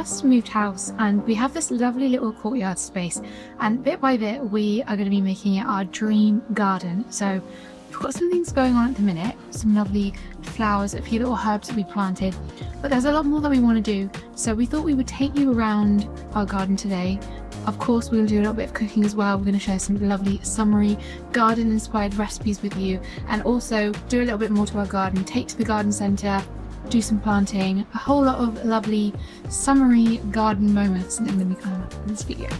just moved house and we have this lovely little courtyard space, and bit by bit we are going to be making it our dream garden. So we've got some things going on at the minute, some lovely flowers, a few little herbs that we planted, but there's a lot more that we want to do. So we thought we would take you around our garden today. Of course, we'll do a little bit of cooking as well. We're going to share some lovely summery garden inspired recipes with you, and also do a little bit more to our garden, take to the garden centre, do some planting, a whole lot of lovely summery garden moments that are going to be coming up in this video.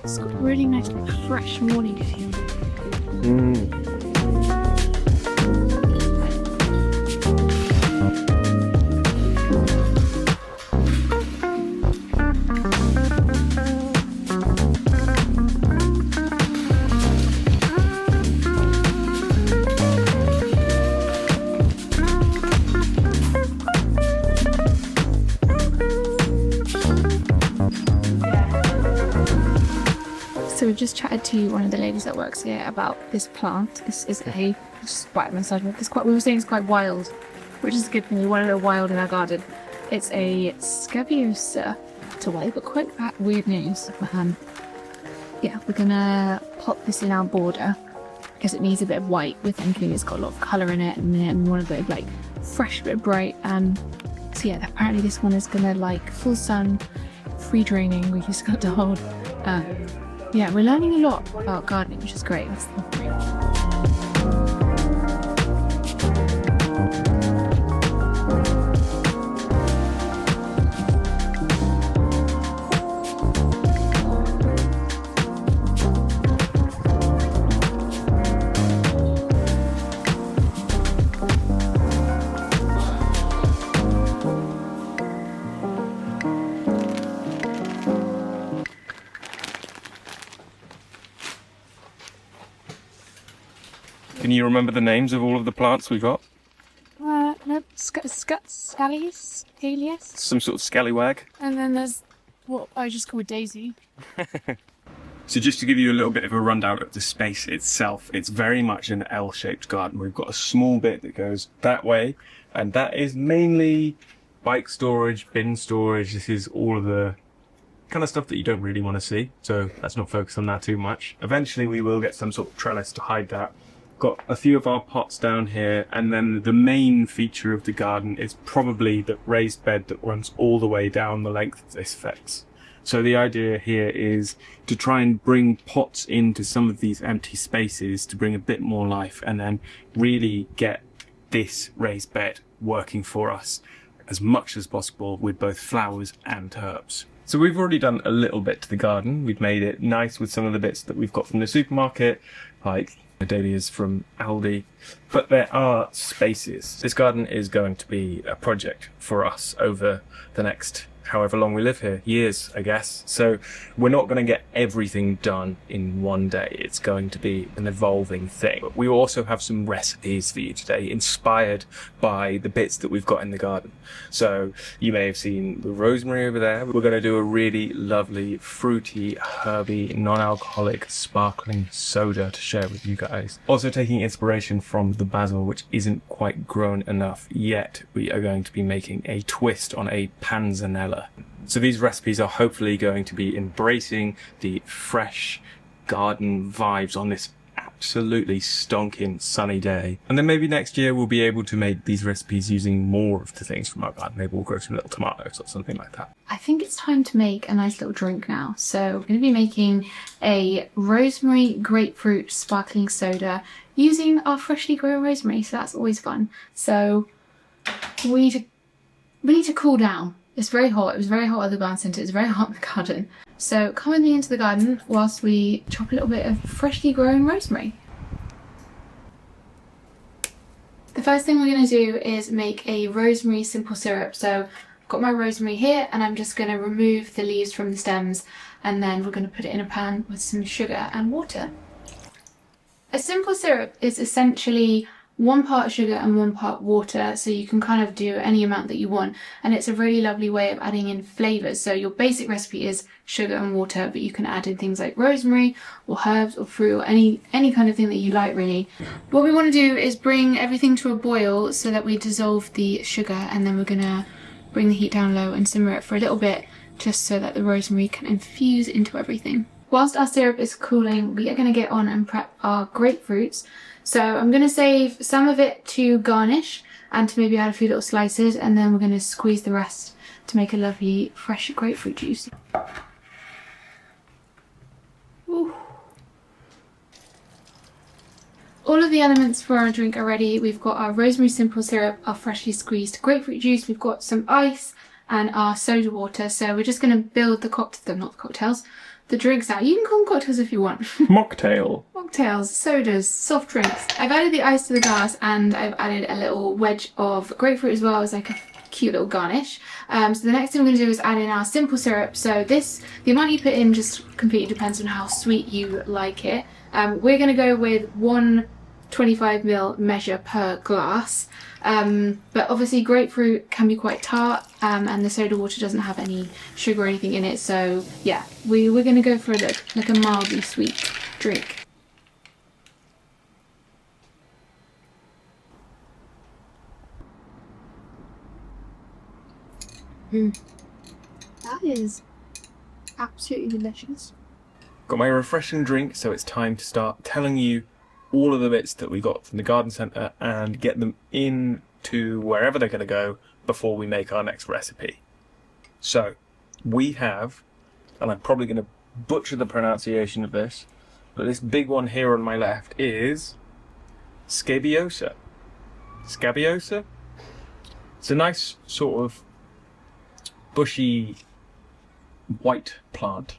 It's got a really nice fresh morning feel. So we've just chatted to one of the ladies that works here about this plant. This is a Spiderman side. We were saying it's quite wild, which is a good thing. We want a little wild in our garden. It's a Scabiosa away, but quite weird news. Yeah, we're gonna pop this in our border because it needs a bit of white. We're thinking it's got a lot of colour in it, and then we want a bit of like fresh, bit bright. So yeah, apparently this one is gonna like full sun, free draining. We just got to hold. Yeah, we're learning a lot about gardening, which is great. That's lovely. Can you remember the names of all of the plants we got? No, scallies, Helios. Some sort of scallywag. And then there's what I just call Daisy. So just to give you a little bit of a rundown of the space itself, it's very much an L-shaped garden. We've got a small bit that goes that way, and that is mainly bike storage, bin storage. This is all of the kind of stuff that you don't really want to see, so let's not focus on that too much. Eventually we will get some sort of trellis to hide that. Got a few of our pots down here, and then the main feature of the garden is probably the raised bed that runs all the way down the length of this fence. So the idea here is to try and bring pots into some of these empty spaces to bring a bit more life, and then really get this raised bed working for us as much as possible with both flowers and herbs. So we've already done a little bit to the garden. We've made it nice with some of the bits that we've got from the supermarket, like dahlias from Aldi, but there are spaces. This garden is going to be a project for us over the next however long we live here, years I guess. So we're not going to get everything done in one day. It's going to be an evolving thing. But we also have some recipes for you today inspired by the bits that we've got in the garden. So you may have seen the rosemary over there. We're going to do a really lovely fruity, herby, non-alcoholic sparkling soda to share with you guys. Also taking inspiration from the basil, which isn't quite grown enough yet, we are going to be making a twist on a panzanella. So these recipes are hopefully going to be embracing the fresh garden vibes on this absolutely stonking sunny day. And then maybe next year we'll be able to make these recipes using more of the things from our garden. Maybe we'll grow some little tomatoes or something like that. I think it's time to make a nice little drink now. So we're going to be making a rosemary grapefruit sparkling soda using our freshly grown rosemary. So that's always fun. So we need to cool down. It's very hot. It was very hot at the garden centre. It's very hot in the garden. So come with me into the garden whilst we chop a little bit of freshly grown rosemary. The first thing we're going to do is make a rosemary simple syrup. So I've got my rosemary here, and I'm just going to remove the leaves from the stems, and then we're going to put it in a pan with some sugar and water. A simple syrup is essentially 1 part sugar and 1 part water, so you can kind of do any amount that you want, and it's a really lovely way of adding in flavours. So your basic recipe is sugar and water, but you can add in things like rosemary or herbs or fruit or any kind of thing that you like, really. What we want to do is bring everything to a boil so that we dissolve the sugar, and then we're gonna bring the heat down low and simmer it for a little bit, just so that the rosemary can infuse into everything. Whilst our syrup is cooling, we are going to get on and prep our grapefruits. So I'm going to save some of it to garnish and to maybe add a few little slices, and then we're going to squeeze the rest to make a lovely fresh grapefruit juice. Ooh. All of the elements for our drink are ready. We've got our rosemary simple syrup, our freshly squeezed grapefruit juice, we've got some ice and our soda water. So we're just going to build the drinks now. You can call them cocktails if you want. Mocktail. Mocktails, sodas, soft drinks. I've added the ice to the glass, and I've added a little wedge of grapefruit as well as like a cute little garnish. So the next thing we're going to do is add in our simple syrup. So the amount you put in just completely depends on how sweet you like it. We're going to go with 1 25ml measure per glass. But obviously grapefruit can be quite tart, and the soda water doesn't have any sugar or anything in it, so yeah, we're going to go for like a mildly sweet drink. That is absolutely delicious. Got my refreshing drink, so it's time to start telling you all of the bits that we got from the garden centre and get them into wherever they're going to go before we make our next recipe. So we have, and I'm probably going to butcher the pronunciation of this, but this big one here on my left is scabiosa. Scabiosa? It's a nice sort of bushy white plant.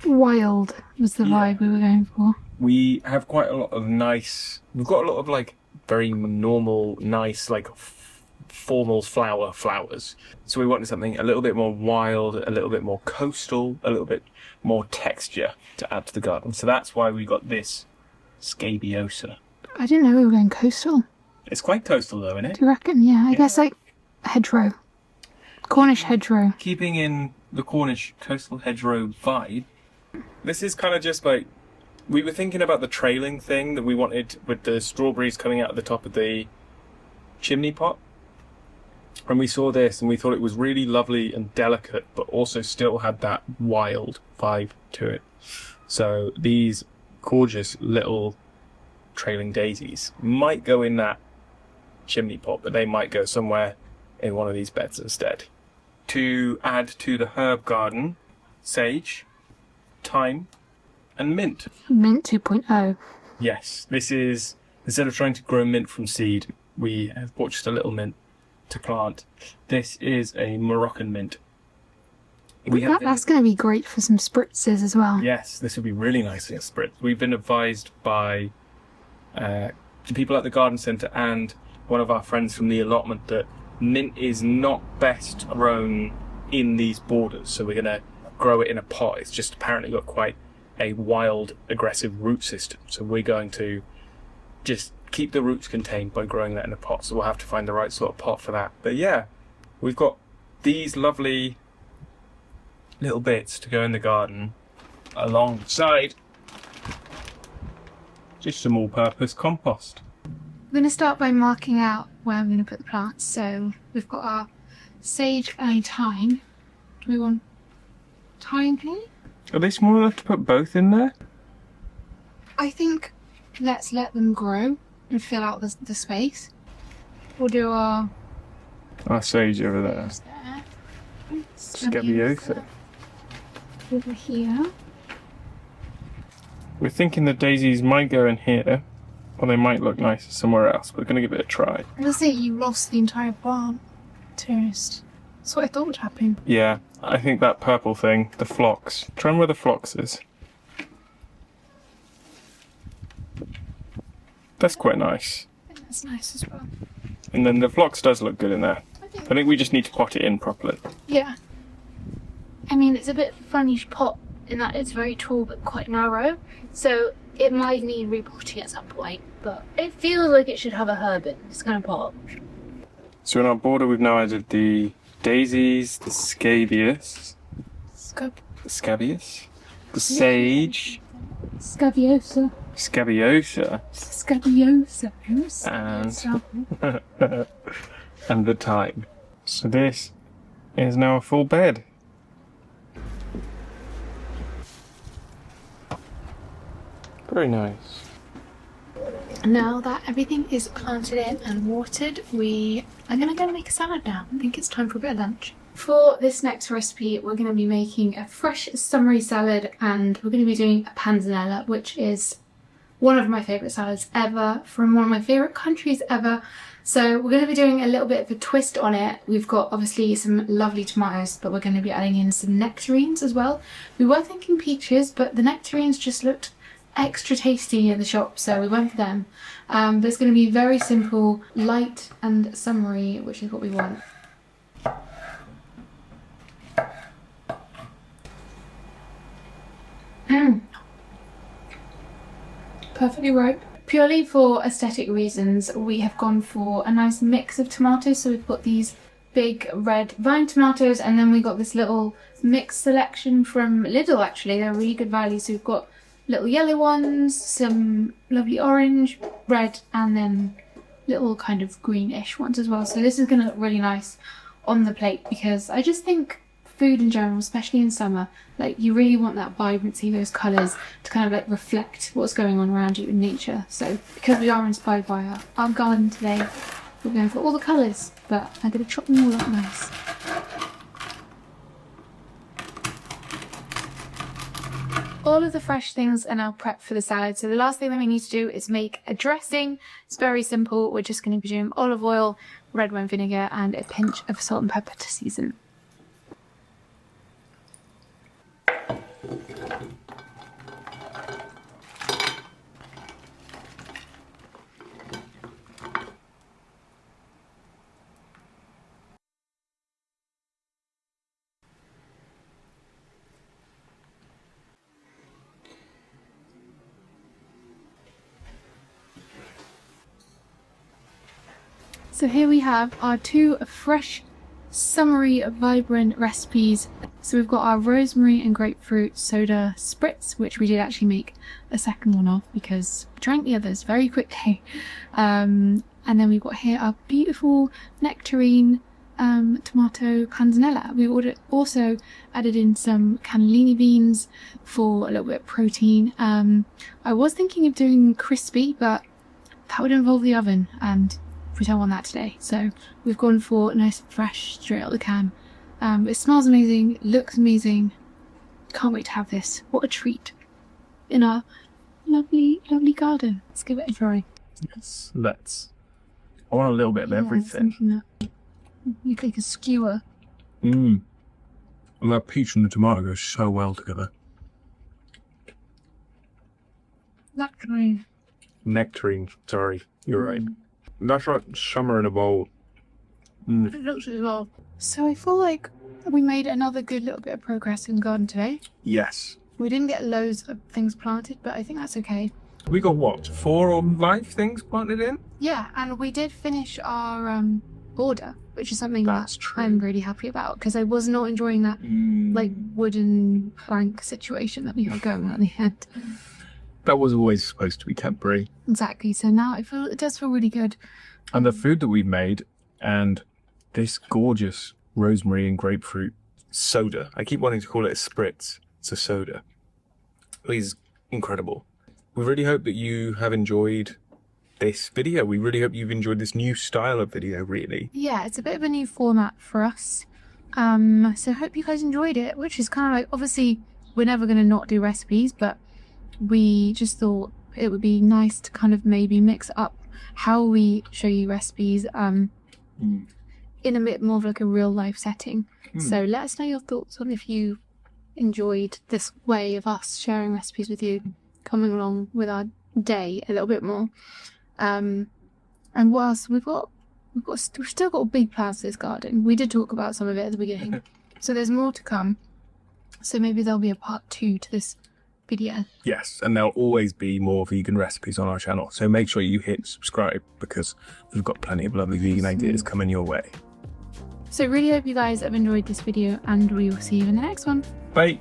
Wild was the vibe we were going for. We have quite a lot of we've got a lot of like very normal, nice, like formal flowers. So we wanted something a little bit more wild, a little bit more coastal, a little bit more texture to add to the garden. So that's why we got this scabiosa. I didn't know we were going coastal. It's quite coastal though, isn't it? Do you reckon? Yeah, I guess like hedgerow. Cornish hedgerow. Keeping in the Cornish coastal hedgerow vibe. This is kind of just like, we were thinking about the trailing thing that we wanted with the strawberries coming out of the top of the chimney pot. And we saw this and we thought it was really lovely and delicate, but also still had that wild vibe to it. So these gorgeous little trailing daisies might go in that chimney pot, but they might go somewhere in one of these beds instead. To add to the herb garden, sage, thyme, and mint. Mint 2.0. Yes, this is, instead of trying to grow mint from seed, we have bought just a little mint to plant. This is a Moroccan mint. That's going to be great for some spritzes as well. Yes, this would be really nice in a spritz. We've been advised by the people at the garden centre and one of our friends from the allotment that mint is not best grown in these borders, so we're going to grow it in a pot. It's just apparently got quite a wild, aggressive root system, so we're going to just keep the roots contained by growing that in a pot, so we'll have to find the right sort of pot for that. But yeah, we've got these lovely little bits to go in the garden alongside just some all-purpose compost. We're going to start by marking out where I'm going to put the plants. So we've got our sage and thyme. Do we want thyme here? Are they small enough to put both in there? I think let's let them grow and fill out the space. We'll do our sage over there. Scabiosa. Over here. We're thinking the daisies might go in here, or they might look nicer somewhere else. We're going to give it a try. I was saying you lost the entire plant, tourist. That's what I thought would happen. Yeah, I think that purple thing, the phlox. Try and where the phlox is. That's quite nice. I think that's nice as well. And then the phlox does look good in there. I think we just need to pot it in properly. Yeah. I mean, it's a bit funny pot in that it's very tall but quite narrow, so it might need repotting at some point, but it feels like it should have a herb in this kind of pot. So in our border we've now added the daisies, the scabious, scabious, the sage, Scabiosa. and the thyme. So this is now a full bed. Very nice. Now that everything is planted in and watered, we are going to go make a salad now. I think it's time for a bit of lunch. For this next recipe, we're going to be making a fresh summery salad, and we're going to be doing a panzanella, which is one of my favourite salads ever, from one of my favourite countries ever. So we're going to be doing a little bit of a twist on it. We've got obviously some lovely tomatoes, but we're going to be adding in some nectarines as well. We were thinking peaches, but the nectarines just looked extra tasty in the shop, so we went for them. But it's going to be very simple, light and summery, which is what we want. Perfectly ripe. Purely for aesthetic reasons, we have gone for a nice mix of tomatoes. So we've got these big red vine tomatoes, and then we got this little mixed selection from Lidl. Actually, they're really good value. So we've got little yellow ones, some lovely orange, red, and then little kind of greenish ones as well. So this is going to look really nice on the plate, because I just think food in general, especially in summer, like you really want that vibrancy, those colours to kind of like reflect what's going on around you in nature. So because we are inspired by our garden today, we're going for all the colours, but I'm going to chop them all up nice. All of the fresh things are now prepped for the salad, so the last thing that we need to do is make a dressing. It's very simple. We're just going to be doing olive oil, red wine vinegar, and a pinch of salt and pepper to season. So here we have our two fresh, summery, vibrant recipes. So we've got our rosemary and grapefruit soda spritz, which we did actually make a second one of because we drank the others very quickly. And then we've got here our beautiful nectarine tomato panzanella. We also added in some cannellini beans for a little bit of protein. I was thinking of doing crispy, but that would involve the oven, and we don't want that today, so we've gone for nice and fresh straight out of the can. It smells amazing, looks amazing. Can't wait to have this. What a treat in our lovely garden. Let's give it a try. Yes, let's. I want a little bit of everything. You like a skewer. And that peach and the tomato goes so well together. Nectarine, sorry, you're right. That's like summer in a bowl. It looks as well. So I feel like we made another good little bit of progress in the garden today. Yes. We didn't get loads of things planted, but I think that's okay. We got what, 4 live things planted in? Yeah, and we did finish our border, which is something That's that true. I'm really happy about, because I was not enjoying that like wooden plank situation that we had going at the end. That was always supposed to be temporary. Exactly. So now it does feel really good. And the food that we've made, and this gorgeous rosemary and grapefruit soda. I keep wanting to call it a spritz. It's a soda. It is incredible. We really hope that you have enjoyed this video. We really hope you've enjoyed this new style of video, really. Yeah, it's a bit of a new format for us. So I hope you guys enjoyed it, which is kind of like, obviously we're never going to not do recipes, but we just thought it would be nice to kind of maybe mix up how we show you recipes in a bit more of like a real life setting. So let us know your thoughts on if you enjoyed this way of us sharing recipes with you, coming along with our day a little bit more. And what else? We've still got big plans for this garden. We did talk about some of it at the beginning. So there's more to come. So maybe there'll be a part 2 to this video. Yes, and there'll always be more vegan recipes on our channel. So make sure you hit subscribe because we've got plenty of lovely vegan ideas coming your way. So really hope you guys have enjoyed this video, and we will see you in the next one. Bye.